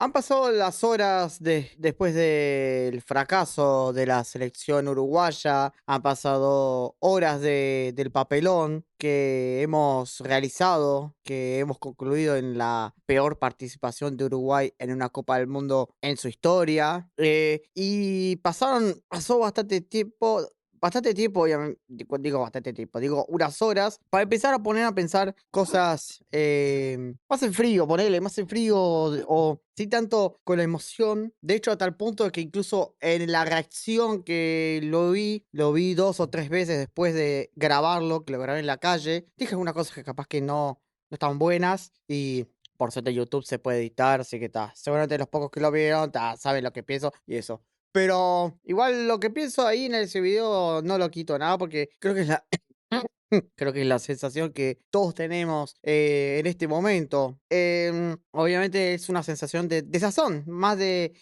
Han pasado las horas después del fracaso de la selección uruguaya, han pasado horas del papelón que hemos realizado, que hemos concluido en la peor participación de Uruguay en una Copa del Mundo en su historia. Y pasó bastante tiempo, obviamente, digo bastante tiempo, digo unas horas, para empezar a poner a pensar cosas más en frío, ponele, más en frío o sí tanto con la emoción. De hecho, a tal punto de que incluso en la reacción que lo vi 2 o 3 veces después de grabarlo, que lo grabé en la calle, dije algunas cosas que capaz que no están buenas y por suerte YouTube se puede editar, así que está. Seguramente los pocos que lo vieron saben lo que pienso y eso. Pero igual lo que pienso ahí en ese video no lo quito nada porque creo que es la creo que es la sensación que todos tenemos en este momento. Obviamente es una sensación de desazón, más que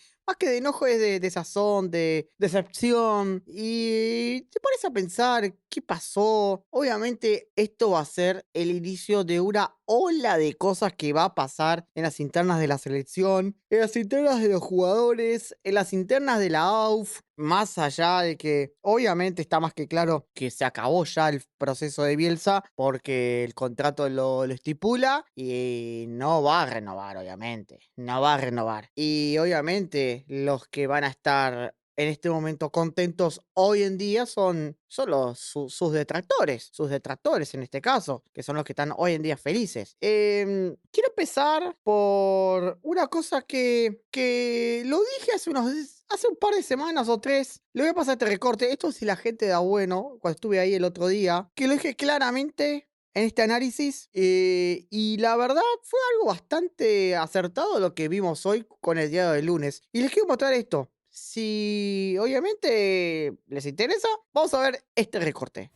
de enojo es de desazón, de decepción. Y te pones a pensar qué pasó. Obviamente esto va a ser el inicio de una ola de cosas que va a pasar en las internas de la selección, en las internas de los jugadores, en las internas de la AUF. Más allá de que obviamente está más que claro que se acabó ya el proceso de Bielsa porque el contrato lo estipula y no va a renovar, obviamente. No va a renovar. Y obviamente los que van a estar en este momento contentos hoy en día son sus detractores en este caso, que son los que están hoy en día felices. Quiero empezar por una cosa que lo dije hace un par de semanas o 3. Le voy a pasar este recorte. Esto si la gente da bueno, cuando estuve ahí el otro día, que lo dije claramente en este análisis. Y la verdad fue algo bastante acertado lo que vimos hoy con el día del lunes. Y les quiero mostrar esto. Si obviamente les interesa, vamos a ver este recorte.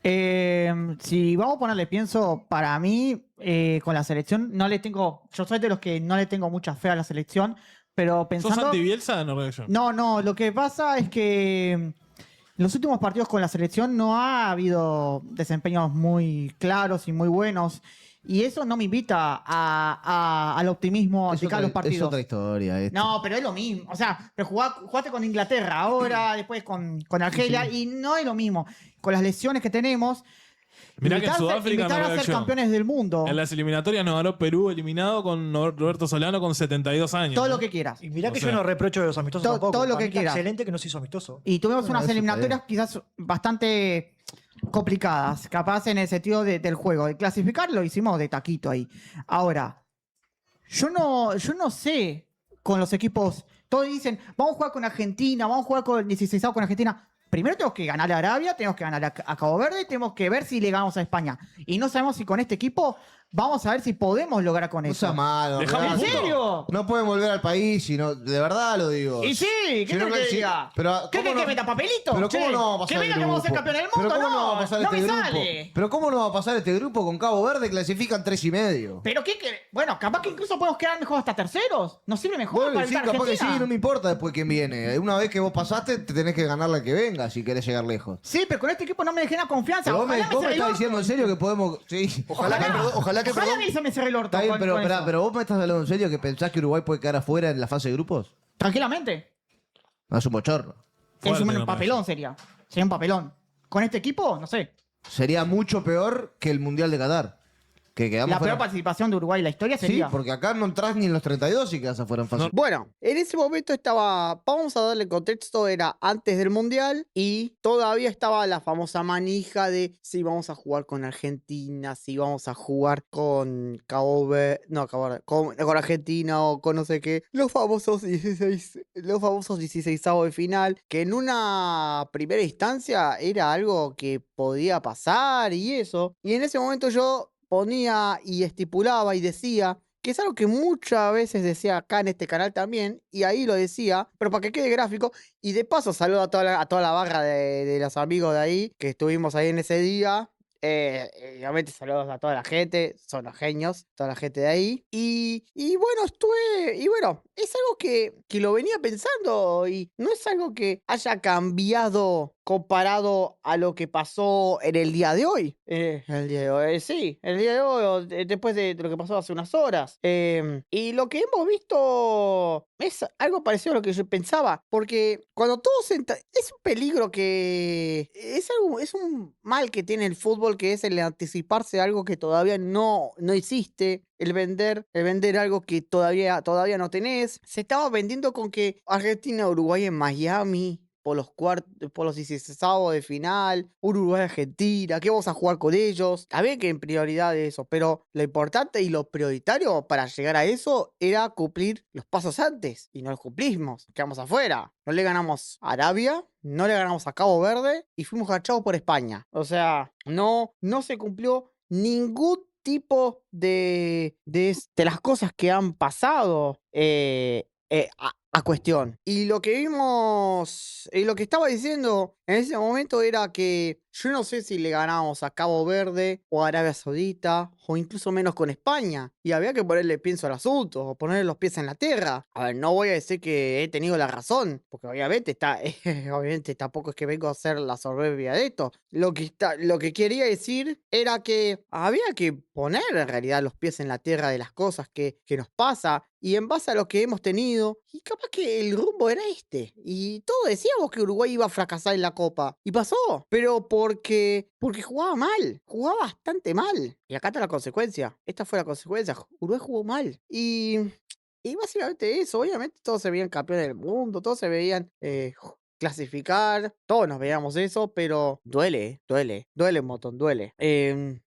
Si vamos a ponerle, pienso, para mí, con la selección, yo soy de los que no le tengo mucha fe a la selección, pero ¿Sos pensando... anti-Bielsa en Norwegian? No, lo que pasa es que en los últimos partidos con la selección no ha habido desempeños muy claros y muy buenos, y eso no me invita al optimismo de cada los Es partidos. otra historia. No, pero es lo mismo. O sea, pero jugaste con Inglaterra ahora, después con Argelia, y no es lo mismo. Con las lesiones que tenemos, Mirá que en Sudáfrica invitar a ser Norwegian, campeones del mundo, en las eliminatorias nos ganó Perú eliminado con Roberto Solano con 72 años. todo ¿no? lo que quieras. Y mirá O que sea, yo no reprocho de los amistosos todo- tampoco. todo lo Para que mí está quieras. excelente que no se hizo amistoso. Y tuvimos Bueno, unas eso está eliminatorias quizás bastante complicadas, capaz en el sentido del juego. De clasificar lo hicimos de taquito ahí. Ahora, yo no sé con los equipos. Todos dicen, vamos a jugar con Argentina, vamos a jugar con el 16 con Argentina. Primero tenemos que ganar a Arabia, tenemos que ganar a Cabo Verde, tenemos que ver si le ganamos a España. Y no sabemos si con este equipo vamos a ver si podemos lograr con No eso. sea malo. Dejamos ¿En punto. serio? No pueden volver al país, de verdad lo digo. Y sí, ¿qué Si no, querés que sí, diga? pero, ¿Qué ¿cómo querés que meta papelito? Pero Che, ¿cómo no va a que pasar venga el que vamos a ser grupo? campeón del Pero mundo, ¿cómo no va a pasar no este me grupo? sale. Pero ¿cómo no va a pasar este grupo con Cabo Verde? Clasifican 3,5. Pero bueno, capaz que incluso podemos quedar mejor hasta terceros. ¿Nos sirve mejor Bueno, para sí, evitar capaz que sí, Argentina? no me importa después quién viene. Una vez que vos pasaste, te tenés que ganar la que venga si querés llegar lejos. Sí, pero con este equipo no me dejé la confianza. Pero Ojalá vos me cierre el estás orto. diciendo en serio que podemos. Sí. Ojalá que, Ojalá a mí se me cierre el orto. Está bien, con pero, eso. pero vos me estás hablando en serio que pensás que Uruguay puede quedar afuera en la fase de grupos. Tranquilamente. No es un bochorno. Es Fuerte, un no, papelón sería. Sería un papelón. Con este equipo, no sé. Sería mucho peor que el Mundial de Qatar. Que quedamos La peor fuera. participación de Uruguay en la historia Sí, sería. porque acá no entras ni en los 32 y quedas afuera en fase. Bueno, en ese momento vamos a darle contexto, era antes del Mundial y todavía estaba la famosa manija de si vamos a jugar con Argentina, si vamos a jugar con Cabo Verde, no, Cabo Verde, con Argentina o con no sé qué, los famosos 16avos de final, que en una primera instancia era algo que podía pasar y eso. Y en ese momento yo ponía y estipulaba y decía que es algo que muchas veces decía acá en este canal también, y ahí lo decía, pero para que quede gráfico, y de paso saludo a toda la barra de los amigos de ahí, que estuvimos ahí en ese día. Obviamente saludos a toda la gente, son los genios, toda la gente de ahí. Y bueno, es algo que lo venía pensando y no es algo que haya cambiado comparado a lo que pasó en el día de hoy. El día de hoy, sí, el día de hoy, después de lo que pasó hace unas horas. Y lo que hemos visto es algo parecido a lo que yo pensaba, porque cuando todos es un peligro que es un mal que tiene el fútbol, que es el anticiparse a algo que todavía no existe, el vender algo que todavía no tenés. Se estaba vendiendo con que Argentina, Uruguay en Miami, por los 16avos de final, Uruguay-Argentina, que vamos a jugar con ellos. Está bien que en prioridad eso, pero lo importante y lo prioritario para llegar a eso era cumplir los pasos antes. Y no los cumplimos, quedamos afuera. No le ganamos a Arabia, no le ganamos a Cabo Verde y fuimos cachados por España. O sea, no se cumplió ningún tipo de las cosas que han pasado a cuestión. Y lo que vimos, y lo que estaba diciendo en ese momento era que yo no sé si le ganábamos a Cabo Verde o a Arabia Saudita o incluso menos con España. Y había que ponerle pienso al asunto o ponerle los pies en la tierra. A ver, no voy a decir que he tenido la razón, porque obviamente obviamente tampoco es que vengo a hacer la soberbia de esto. Lo que quería decir era que había que poner en realidad los pies en la tierra de las cosas que nos pasa y en base a lo que hemos tenido, y capaz que el rumbo era este. Y todos decíamos que Uruguay iba a fracasar en la Copa. Y pasó, pero porque jugaba mal, jugaba bastante mal. Y acá está la consecuencia. Esta fue la consecuencia. Uruguay jugó mal. Y básicamente eso, obviamente todos se veían campeones del mundo, todos se veían clasificar, todos nos veíamos eso, pero duele un montón, duele.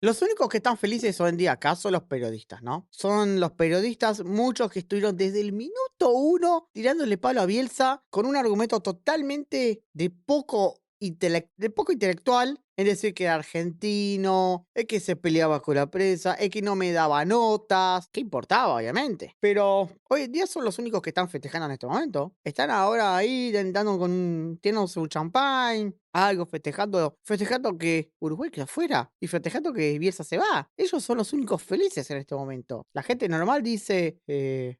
Los únicos que están felices hoy en día acá son los periodistas, ¿no? Son los periodistas, muchos que estuvieron desde el minuto 1 tirándole palo a Bielsa con un argumento totalmente de poco intelectual, es decir, que era argentino, es que se peleaba con la prensa, es que no me daba notas, que importaba, obviamente. Pero hoy en día son los únicos que están festejando en este momento. Están ahora ahí tienen su champán, algo festejando que Uruguay queda afuera y festejando que Bielsa se va. Ellos son los únicos felices en este momento. La gente normal dice,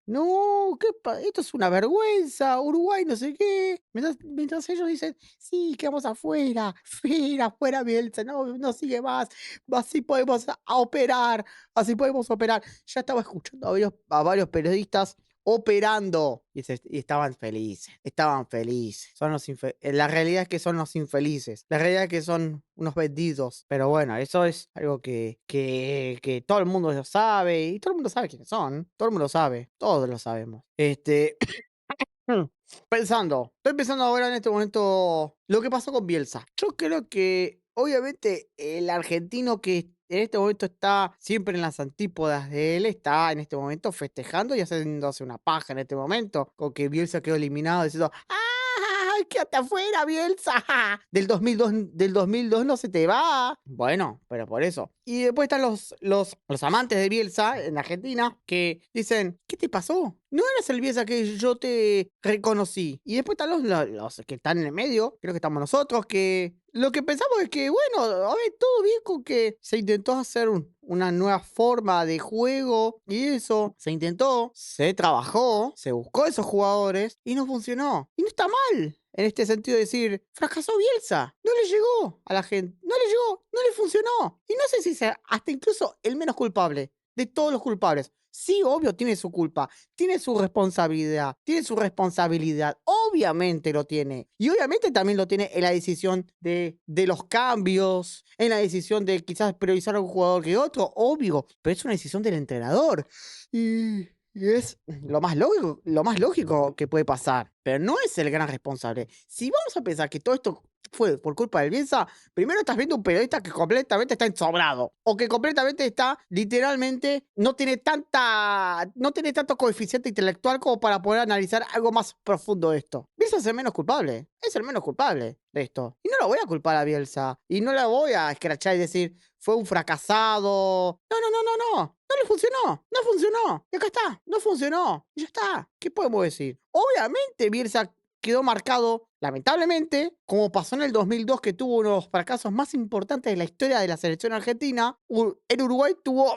no, esto es una vergüenza, Uruguay no sé qué. Mientras ellos dicen, sí, quedamos afuera, fuera Bielsa, no sigue más, así podemos operar, así podemos operar. Ya estaba escuchando a varios periodistas operando y estaban felices. La realidad es que son los infelices, la realidad es que son unos vendidos, pero bueno, eso es algo que todo el mundo lo sabe y todo el mundo sabe quiénes son, todo el mundo lo sabe, todos lo sabemos. Estoy pensando ahora en este momento lo que pasó con Bielsa. Yo creo que, obviamente, el argentino que en este momento está siempre en las antípodas de él, está en este momento festejando y haciéndose una paja en este momento, con que Bielsa quedó eliminado, diciendo, ¡ay, quédate afuera, Bielsa! Del 2002 no se te va. Bueno, pero por eso. Y después están los amantes de Bielsa en Argentina que dicen, ¿qué te pasó? No eres el Bielsa que yo te reconocí. Y después están los que están en el medio, creo que estamos nosotros, que lo que pensamos es que, bueno, a ver, todo bien con que se intentó hacer una nueva forma de juego y eso, se intentó, se trabajó, se buscó esos jugadores y no funcionó. Y no está mal. En este sentido de decir, fracasó Bielsa, no le llegó a la gente, no le llegó, no le funcionó. Y no sé si sea hasta incluso el menos culpable de todos los culpables. Sí, obvio, tiene su culpa, tiene su responsabilidad, obviamente lo tiene. Y obviamente también lo tiene en la decisión de los cambios, en la decisión de quizás priorizar a un jugador que otro, obvio, pero es una decisión del entrenador. Y es lo más lógico que puede pasar, pero no es el gran responsable. Si vamos a pensar que todo esto fue por culpa del Bielsa, primero estás viendo un periodista que completamente está ensobrado, o que completamente está, literalmente, no tiene tanto coeficiente intelectual como para poder analizar algo más profundo de esto. Bielsa es el menos culpable, de esto. Y no lo voy a culpar a Bielsa, y no la voy a escrachar y decir, fue un fracasado. No le funcionó, no funcionó. Y acá está, no funcionó. Y ya está. ¿Qué podemos decir? Obviamente Bielsa quedó marcado, lamentablemente, como pasó en el 2002, que tuvo uno de los fracasos más importantes de la historia de la selección argentina. En Uruguay tuvo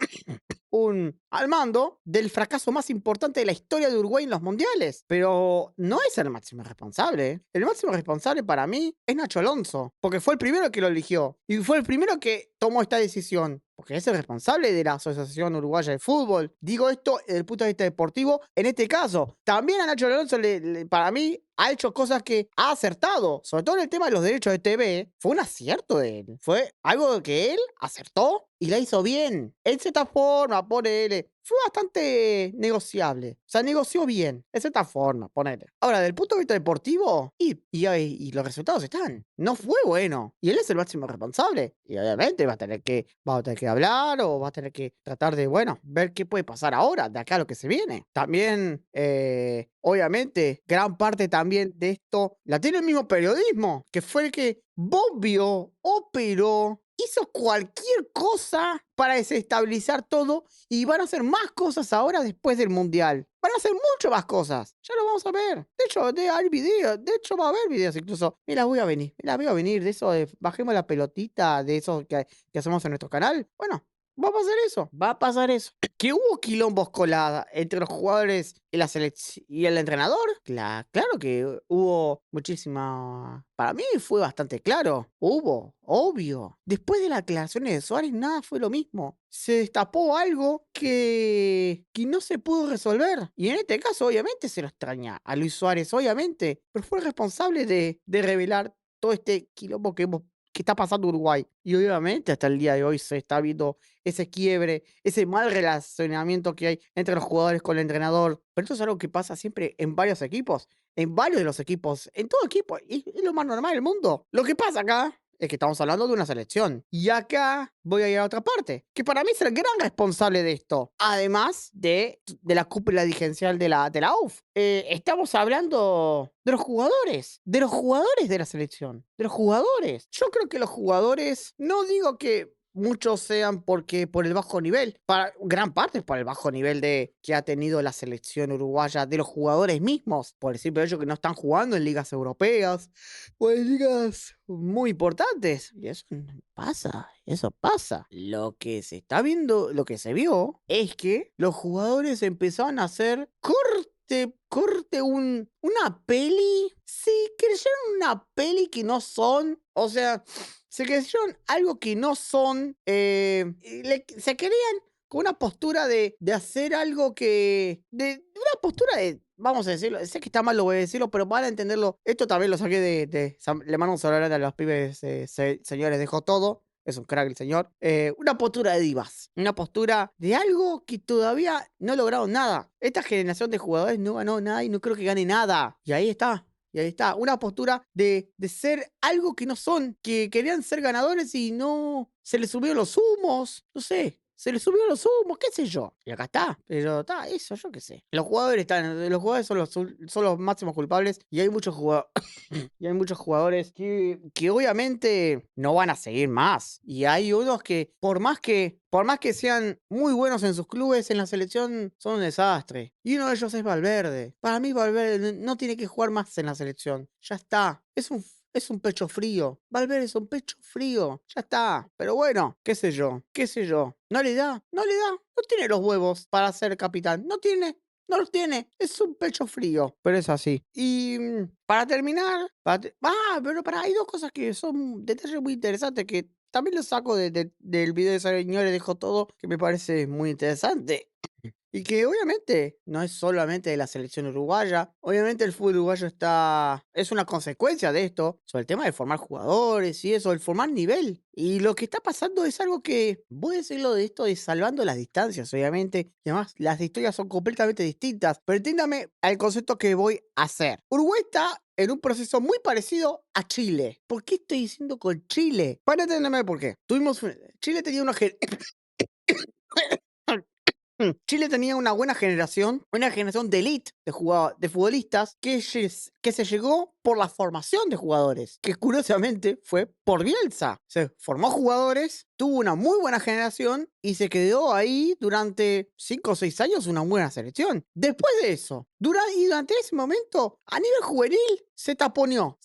al mando del fracaso más importante de la historia de Uruguay en los mundiales. Pero no es el máximo responsable. El máximo responsable para mí es Nacho Alonso, porque fue el primero que lo eligió y fue el primero que tomó esta decisión. Porque es el responsable de la Asociación Uruguaya de Fútbol. Digo esto desde el punto de vista deportivo. En este caso, también a Nacho Alonso, para mí, ha hecho cosas que ha acertado. Sobre todo en el tema de los derechos de TV. Fue un acierto de él. Fue algo que él acertó y la hizo bien. En cierta forma, ponele. Fue bastante negociable. O sea, negoció bien. En cierta forma, ponele. Ahora, del punto de vista deportivo, y los resultados están. No fue bueno. Y él es el máximo responsable. Y obviamente va a tener que hablar o va a tener que tratar de, bueno, ver qué puede pasar ahora, de acá a lo que se viene. También, obviamente, gran parte también de esto la tiene el mismo periodismo, que fue el que bombió, operó, hizo cualquier cosa para desestabilizar todo y van a hacer más cosas ahora después del Mundial. Van a hacer mucho más cosas. Ya lo vamos a ver. De hecho, hay videos. De hecho, va a haber videos incluso. Me las voy a venir. De eso de bajemos la pelotita, de eso que hacemos en nuestro canal. Bueno, va a pasar eso. Va a pasar eso. Que hubo quilombos colada entre los jugadores y la selección y el entrenador. Claro que hubo muchísima. Para mí fue bastante claro. Hubo, obvio. Después de las declaraciones de Suárez, nada fue lo mismo. Se destapó algo que no se pudo resolver. Y en este caso, obviamente, se lo extraña a Luis Suárez, obviamente. Pero fue el responsable de revelar todo este quilombo que está pasando en Uruguay. Y obviamente hasta el día de hoy se está viendo ese quiebre, ese mal relacionamiento que hay entre los jugadores con el entrenador. Pero esto es algo que pasa siempre en varios equipos, en varios de los equipos, en todo equipo. Y es lo más normal del mundo. Lo que pasa acá es que estamos hablando de una selección. Y acá voy a ir a otra parte, que para mí es el gran responsable de esto. Además de la cúpula dirigencial de la UF. Estamos hablando de los jugadores de la selección. De los jugadores. Yo creo que los jugadores, no digo que muchos sean por el bajo nivel, gran parte es por el bajo nivel que ha tenido la selección uruguaya, de los jugadores mismos, por el simple hecho que no están jugando en ligas europeas o en ligas muy importantes. Y eso pasa. Lo que se está viendo, lo que se vio, es que los jugadores empezaron a hacer una peli. Sí, creyeron una peli que no son. O sea, se creyeron algo que no son. Se querían con una postura de hacer algo que. De una postura de. Vamos a decirlo, sé que está mal lo voy a decirlo, pero van a entenderlo. Esto también lo saqué le mando un saludo a los pibes, señores, dejó todo. Es un crack el señor. Una postura de divas. Una postura de algo que todavía no lograron nada. Esta generación de jugadores no ganó nada y no creo que gane nada. Y ahí está. Una postura de ser algo que no son. Que querían ser ganadores y no. Se les subieron los humos. No sé. Se les subieron los humos, qué sé yo. Y acá está. Pero está, eso yo qué sé. Los jugadores son los máximos culpables. Y hay muchos jugadores que obviamente no van a seguir más. Y hay unos que, por más que sean muy buenos en sus clubes, en la selección son un desastre. Y uno de ellos es Valverde. Para mí Valverde no tiene que jugar más en la selección. Ya está. Es un pecho frío. Valverde es un pecho frío. Ya está. Pero bueno, qué sé yo. No le da. No tiene los huevos para ser capitán. No los tiene. Es un pecho frío. Pero es así. Y para terminar. Hay dos cosas que son detalles muy interesantes que también los saco del video de señores dejó todo, que me parece muy interesante. Y que obviamente no es solamente de la selección uruguaya. Obviamente el fútbol uruguayo es una consecuencia de esto, sobre el tema de formar jugadores y eso, el formar nivel. Y lo que está pasando es algo que, voy a decirlo de esto, de salvando las distancias, obviamente. Y además, las historias son completamente distintas. Pero entiéndame al concepto que voy a hacer. Uruguay está en un proceso muy parecido a Chile. ¿Por qué estoy diciendo con Chile? Para entenderme por qué. Chile tenía una Chile tenía una buena generación de elite de futbolistas que se llegó por la formación de jugadores, que curiosamente fue por Bielsa. Se formó jugadores, tuvo una muy buena generación y se quedó ahí durante 5 o 6 años una buena selección. Después de eso, durante ese momento, a nivel juvenil, se taponeó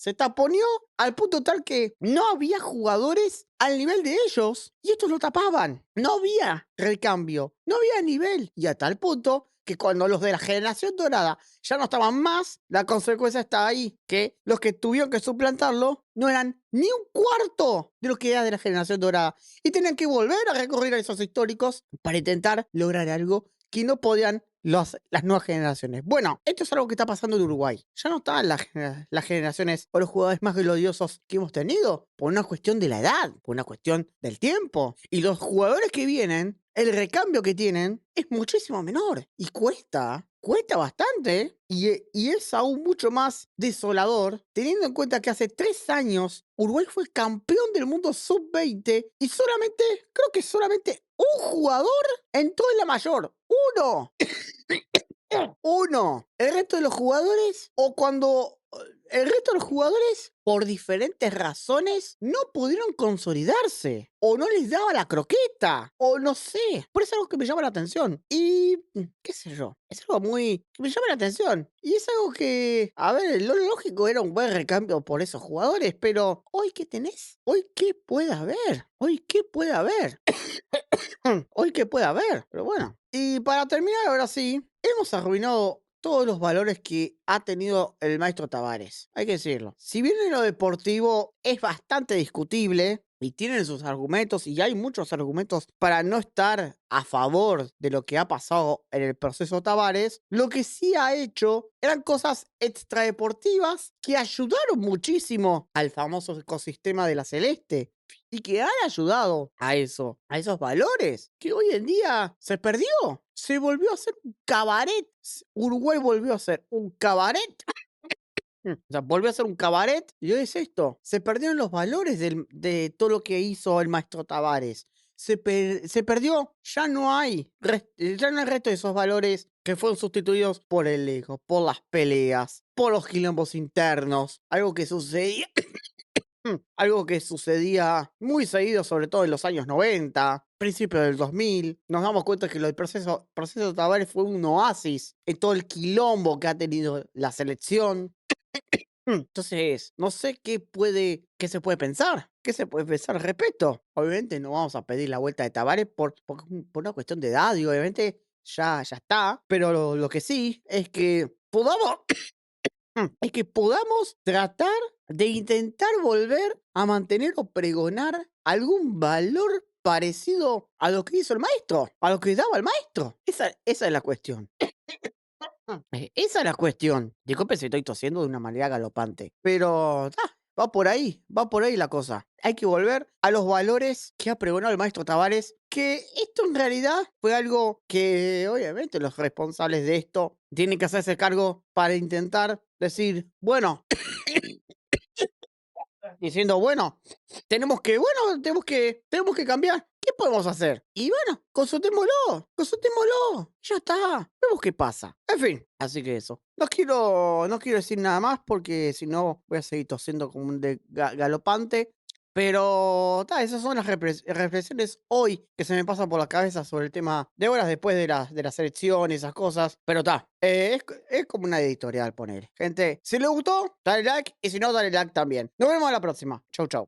al punto tal que no había jugadores al nivel de ellos y estos lo tapaban. No había recambio, no había nivel. Y a tal punto que cuando los de la generación dorada ya no estaban más, la consecuencia está ahí, que los que tuvieron que suplantarlo no eran ni un cuarto de lo que era de la generación dorada. Y tenían que volver a recurrir a esos históricos para intentar lograr algo que no podían las nuevas generaciones. Bueno, esto es algo que está pasando en Uruguay. Ya no están las generaciones o los jugadores más gloriosos que hemos tenido por una cuestión de la edad, por una cuestión del tiempo. Y los jugadores que vienen, el recambio que tienen es muchísimo menor y cuesta bastante y es aún mucho más desolador teniendo en cuenta que hace 3 años Uruguay fue campeón del mundo sub-20 y creo que solamente un jugador entró en la mayor. ¡Uno! Uno. El resto de los jugadores, el resto de los jugadores, por diferentes razones, no pudieron consolidarse. O no les daba la croqueta. O no sé. Por eso es algo que me llama la atención. Y, qué sé yo. Es algo que me llama la atención. Y es algo que, a ver, lo lógico era un buen recambio por esos jugadores. Pero, ¿hoy qué tenés? ¿Hoy qué puede haber? ¿Hoy qué puede haber? Hoy qué puede haber. Pero bueno. Y para terminar, ahora sí, hemos arruinado todos los valores que ha tenido el maestro Tavares. Hay que decirlo. Si bien en lo deportivo es bastante discutible y tienen sus argumentos y hay muchos argumentos para no estar a favor de lo que ha pasado en el proceso Tavares, lo que sí ha hecho eran cosas extradeportivas que ayudaron muchísimo al famoso ecosistema de la Celeste. Y que han ayudado a esos valores que hoy en día se perdió. Se volvió a hacer un cabaret. Uruguay volvió a ser un cabaret. O sea, volvió a ser un cabaret. Y hoy es esto. Se perdieron los valores de todo lo que hizo el maestro Tavares. Se perdió. Ya no hay resto de esos valores que fueron sustituidos por el ego, por las peleas, por los quilombos internos. Algo que sucedía. Algo que sucedía muy seguido, sobre todo en los años 90, principios del 2000. Nos damos cuenta que el proceso Tavares fue un oasis en todo el quilombo que ha tenido la selección. Entonces, no sé qué se puede pensar. ¿Qué se puede pensar al respecto? Obviamente no vamos a pedir la vuelta de Tavares por una cuestión de edad y obviamente ya está. Pero lo que sí es que podamos tratar de intentar volver a mantener o pregonar algún valor parecido a lo que hizo el maestro, a lo que daba el maestro. Esa es la cuestión. Esa es la cuestión. Disculpe si estoy tosiendo de una manera galopante, pero va por ahí la cosa. Hay que volver a los valores que ha pregonado el maestro Tavares, que esto en realidad fue algo que obviamente los responsables de esto tienen que hacerse cargo para intentar decir, bueno, diciendo, bueno, tenemos que cambiar. ¿Qué podemos hacer? Y bueno, consultémoslo, ya está, vemos qué pasa. En fin, así que eso. No quiero decir nada más porque si no voy a seguir tosiendo como un galopante. Pero esas son las reflexiones hoy que se me pasan por la cabeza sobre el tema de horas después de la selección y esas cosas. Pero es como una editorial poner. Gente, si les gustó, dale like y si no, dale like también. Nos vemos a la próxima. Chau, chau.